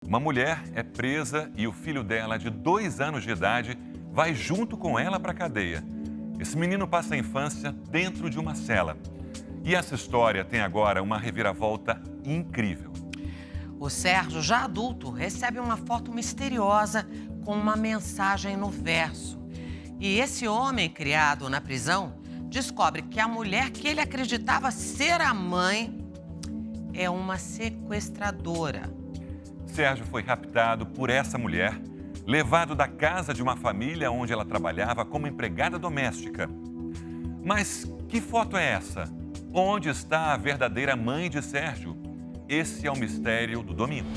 Uma mulher é presa e o filho dela, de 2 anos de idade, vai junto com ela para a cadeia. Esse menino passa a infância dentro de uma cela. E essa história tem agora uma reviravolta incrível. O Sérgio, já adulto, recebe uma foto misteriosa com uma mensagem no verso. E esse homem criado na prisão descobre que a mulher que ele acreditava ser a mãe é uma sequestradora. Sérgio foi raptado por essa mulher, levado da casa de uma família onde ela trabalhava como empregada doméstica. Mas que foto é essa? Onde está a verdadeira mãe de Sérgio? Esse é o mistério do domingo.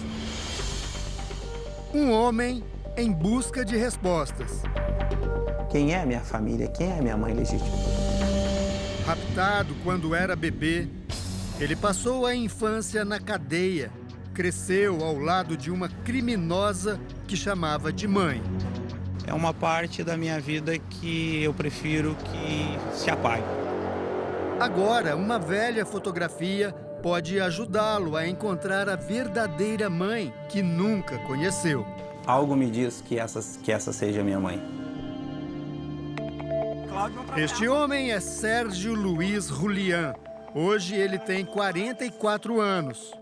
Um homem em busca de respostas. Quem é a minha família? Quem é a minha mãe legítima? Raptado quando era bebê, ele passou a infância na cadeia. Cresceu ao lado de uma criminosa que chamava de mãe. É uma parte da minha vida que eu prefiro que se apague. Agora, uma velha fotografia pode ajudá-lo a encontrar a verdadeira mãe que nunca conheceu. Algo me diz que essa seja a minha mãe. Este homem é Sérgio Luiz Julián. Hoje ele tem 44 anos.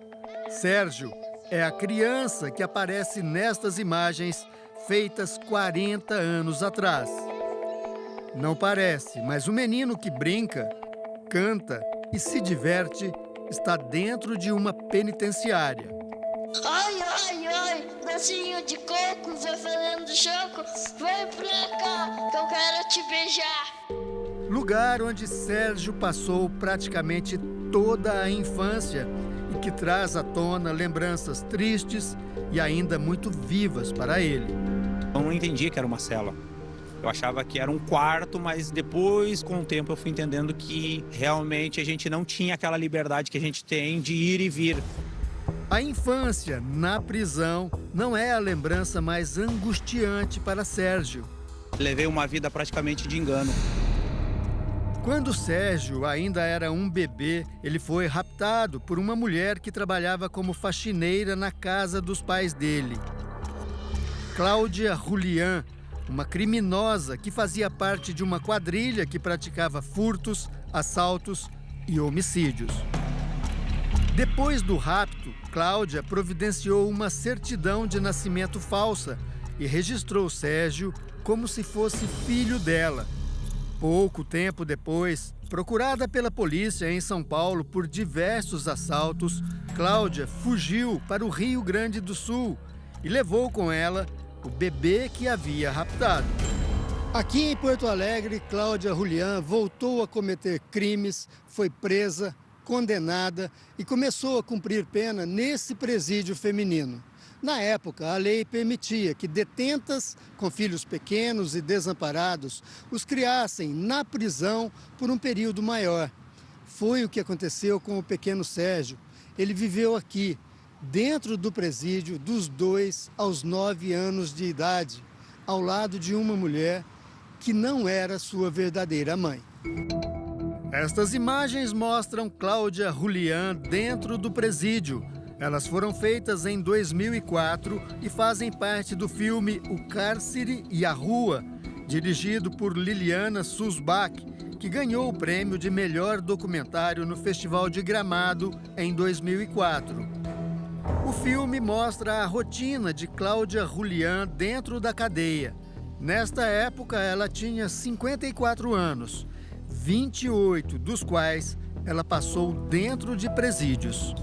Sérgio é a criança que aparece nestas imagens feitas 40 anos atrás. Não parece, mas o menino que brinca, canta e se diverte está dentro de uma penitenciária. Ai, ai, ai, docinho de coco, vai fazendo choco, vem pra cá, que eu quero te beijar. Lugar onde Sérgio passou praticamente toda a infância e que traz à tona lembranças tristes e ainda muito vivas para ele. Eu não entendia que era uma cela. Eu achava que era um quarto, mas depois, com o tempo, eu fui entendendo que realmente a gente não tinha aquela liberdade que a gente tem de ir e vir. A infância na prisão não é a lembrança mais angustiante para Sérgio. Levei uma vida praticamente de engano. Quando Sérgio ainda era um bebê, ele foi raptado por uma mulher que trabalhava como faxineira na casa dos pais dele. Cláudia Julián, uma criminosa que fazia parte de uma quadrilha que praticava furtos, assaltos e homicídios. Depois do rapto, Cláudia providenciou uma certidão de nascimento falsa e registrou Sérgio como se fosse filho dela. Pouco tempo depois, procurada pela polícia em São Paulo por diversos assaltos, Cláudia fugiu para o Rio Grande do Sul e levou com ela o bebê que havia raptado. Aqui em Porto Alegre, Cláudia Julián voltou a cometer crimes, foi presa, condenada e começou a cumprir pena nesse presídio feminino. Na época, a lei permitia que detentas com filhos pequenos e desamparados os criassem na prisão por um período maior. Foi o que aconteceu com o pequeno Sérgio. Ele viveu aqui, dentro do presídio, dos 2 aos 9 anos de idade, ao lado de uma mulher que não era sua verdadeira mãe. Estas imagens mostram Cláudia Julián dentro do presídio. Elas foram feitas em 2004 e fazem parte do filme O Cárcere e a Rua, dirigido por Liliana Sussbach, que ganhou o prêmio de melhor documentário no Festival de Gramado em 2004. O filme mostra a rotina de Cláudia Julián dentro da cadeia. Nesta época, ela tinha 54 anos, 28 dos quais ela passou dentro de presídios.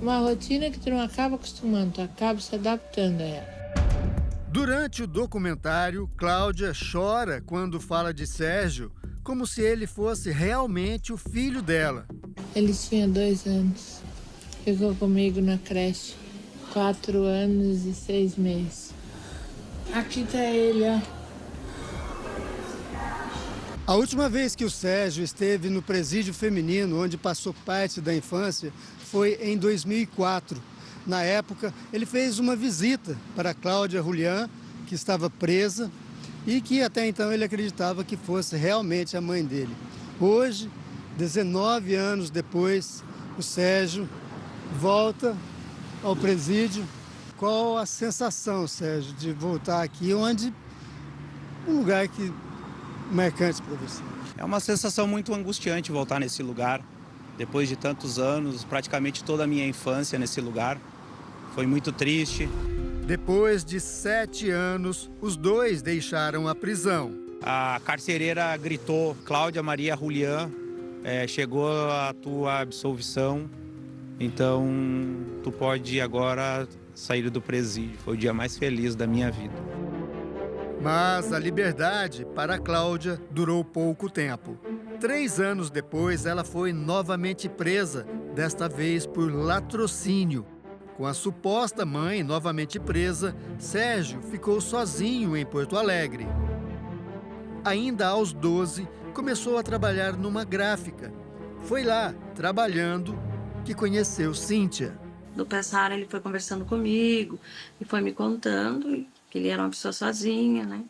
Uma rotina que tu não acaba acostumando, tu acaba se adaptando a ela. Durante o documentário, Cláudia chora quando fala de Sérgio, como se ele fosse realmente o filho dela. Ele tinha 2 anos, ficou comigo na creche, 4 anos e 6 meses. Aqui tá ele, ó. A última vez que o Sérgio esteve no presídio feminino, onde passou parte da infância, foi em 2004. Na época, ele fez uma visita para Cláudia Julián, que estava presa e que até então ele acreditava que fosse realmente a mãe dele. Hoje, 19 anos depois, o Sérgio volta ao presídio qual a sensação, Sérgio, de voltar aqui, um lugar que marcante para você? É uma sensação muito angustiante voltar nesse lugar. Depois de tantos anos, praticamente toda a minha infância nesse lugar. Foi muito triste. Depois de 7 anos, os dois deixaram a prisão. A carcereira gritou: Cláudia Maria Julián, chegou a tua absolvição, então tu pode agora sair do presídio. Foi o dia mais feliz da minha vida. Mas a liberdade para Cláudia durou pouco tempo. 3 anos depois, ela foi novamente presa, desta vez por latrocínio. Com a suposta mãe novamente presa, Sérgio ficou sozinho em Porto Alegre. Ainda aos 12, começou a trabalhar numa gráfica. Foi lá, trabalhando, que conheceu Cíntia. Do passar, ele foi conversando comigo e foi me contando que ele era uma pessoa sozinha, né?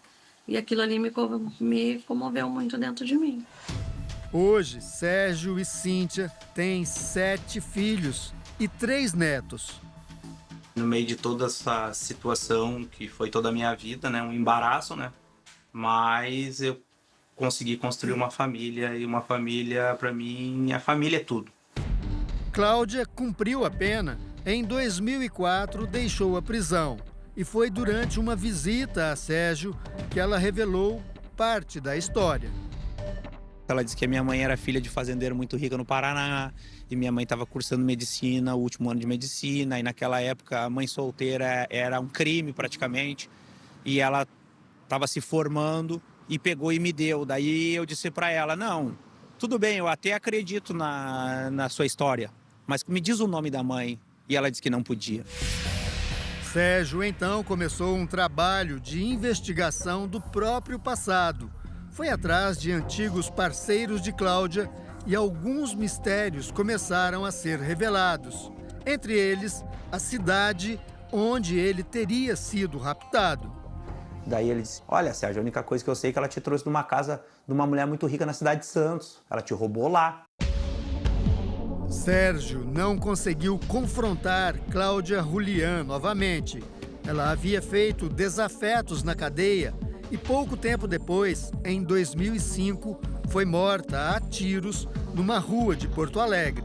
E aquilo ali me comoveu muito dentro de mim. Hoje, Sérgio e Cíntia têm 7 filhos e 3 netos. No meio de toda essa situação que foi toda a minha vida, né, um embaraço, né, mas eu consegui construir uma família, e uma família, para mim, a família é tudo. Cláudia cumpriu a pena. Em 2004, deixou a prisão. E foi durante uma visita a Sérgio que ela revelou parte da história. Ela disse que a minha mãe era filha de fazendeiro muito rico no Paraná, e minha mãe estava cursando medicina, o último ano de medicina, e naquela época a mãe solteira era um crime praticamente, e ela estava se formando e pegou e me deu. Daí eu disse para ela: não, tudo bem, eu até acredito na sua história, mas me diz o nome da mãe. E ela disse que não podia. Sérgio então começou um trabalho de investigação do próprio passado. Foi atrás de antigos parceiros de Cláudia e alguns mistérios começaram a ser revelados. Entre eles, a cidade onde ele teria sido raptado. Daí ele disse: olha, Sérgio, a única coisa que eu sei é que ela te trouxe de uma casa de uma mulher muito rica na cidade de Santos. Ela te roubou lá. Sérgio não conseguiu confrontar Cláudia Julián novamente. Ela havia feito desafetos na cadeia e pouco tempo depois, em 2005, foi morta a tiros numa rua de Porto Alegre.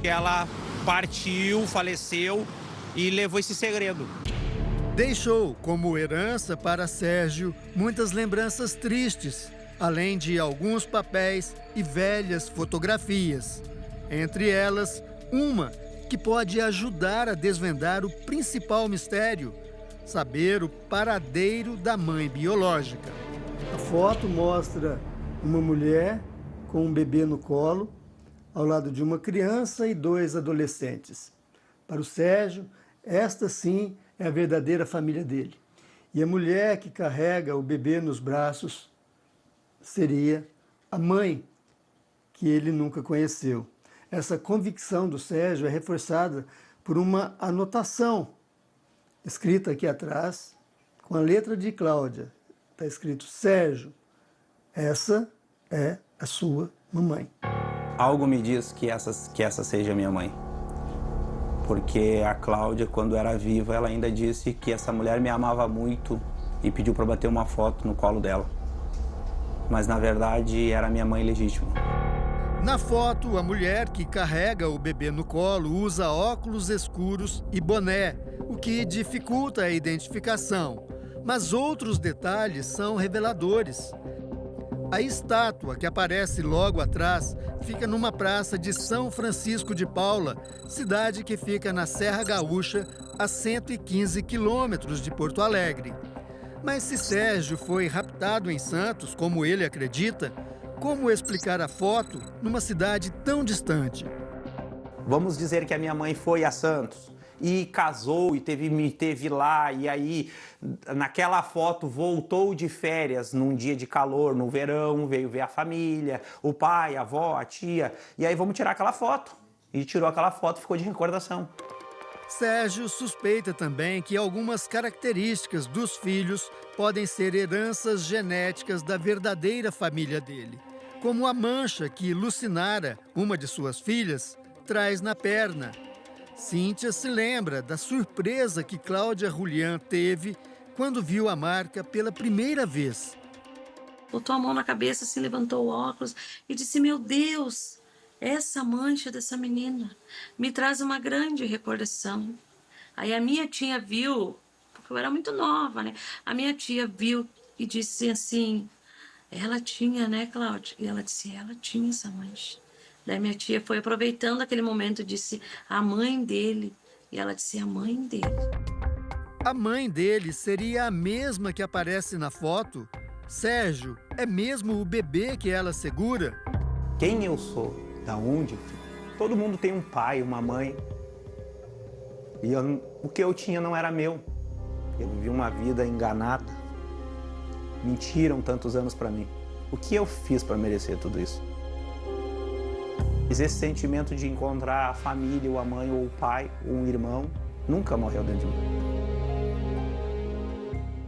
Ela partiu, faleceu e levou esse segredo. Deixou como herança para Sérgio muitas lembranças tristes, além de alguns papéis e velhas fotografias. Entre elas, uma que pode ajudar a desvendar o principal mistério: saber o paradeiro da mãe biológica. A foto mostra uma mulher com um bebê no colo, ao lado de uma criança e 2 adolescentes. Para o Sérgio, esta sim é a verdadeira família dele. E a mulher que carrega o bebê nos braços seria a mãe que ele nunca conheceu. Essa convicção do Sérgio é reforçada por uma anotação escrita aqui atrás, com a letra de Cláudia. Está escrito: Sérgio, essa é a sua mamãe. Algo me diz que essa seja minha mãe. Porque a Cláudia, quando era viva, ela ainda disse que essa mulher me amava muito e pediu para bater uma foto no colo dela. Mas, na verdade, era minha mãe legítima. Na foto, a mulher que carrega o bebê no colo usa óculos escuros e boné, o que dificulta a identificação. Mas outros detalhes são reveladores. A estátua que aparece logo atrás fica numa praça de São Francisco de Paula, cidade que fica na Serra Gaúcha, a 115 quilômetros de Porto Alegre. Mas se Sérgio foi raptado em Santos, como ele acredita, como explicar a foto numa cidade tão distante? Vamos dizer que a minha mãe foi a Santos e casou e me teve lá, e aí naquela foto voltou de férias num dia de calor, no verão, veio ver a família, o pai, a avó, a tia, e aí vamos tirar aquela foto. E tirou aquela foto e ficou de recordação. Sérgio suspeita também que algumas características dos filhos podem ser heranças genéticas da verdadeira família dele, como a mancha que Lucinara, uma de suas filhas, traz na perna. Cíntia se lembra da surpresa que Cláudia Julián teve quando viu a marca pela primeira vez. Botou a mão na cabeça, se levantou o óculos e disse: meu Deus, essa mancha dessa menina me traz uma grande recordação. Aí a minha tia viu, porque eu era muito nova, né? A minha tia viu e disse assim: ela tinha, né, Cláudia? E ela disse: ela tinha essa mancha. Daí minha tia foi aproveitando aquele momento e disse: a mãe dele. E ela disse: a mãe dele. A mãe dele seria a mesma que aparece na foto? Sérgio, é mesmo o bebê que ela segura? Quem eu sou? Da onde? Todo mundo tem um pai, uma mãe. E o que eu tinha não era meu. Eu vivi uma vida enganada. Mentiram tantos anos para mim. O que eu fiz para merecer tudo isso? Esse sentimento de encontrar a família, ou a mãe, ou o pai, ou um irmão, nunca morreu dentro de mim.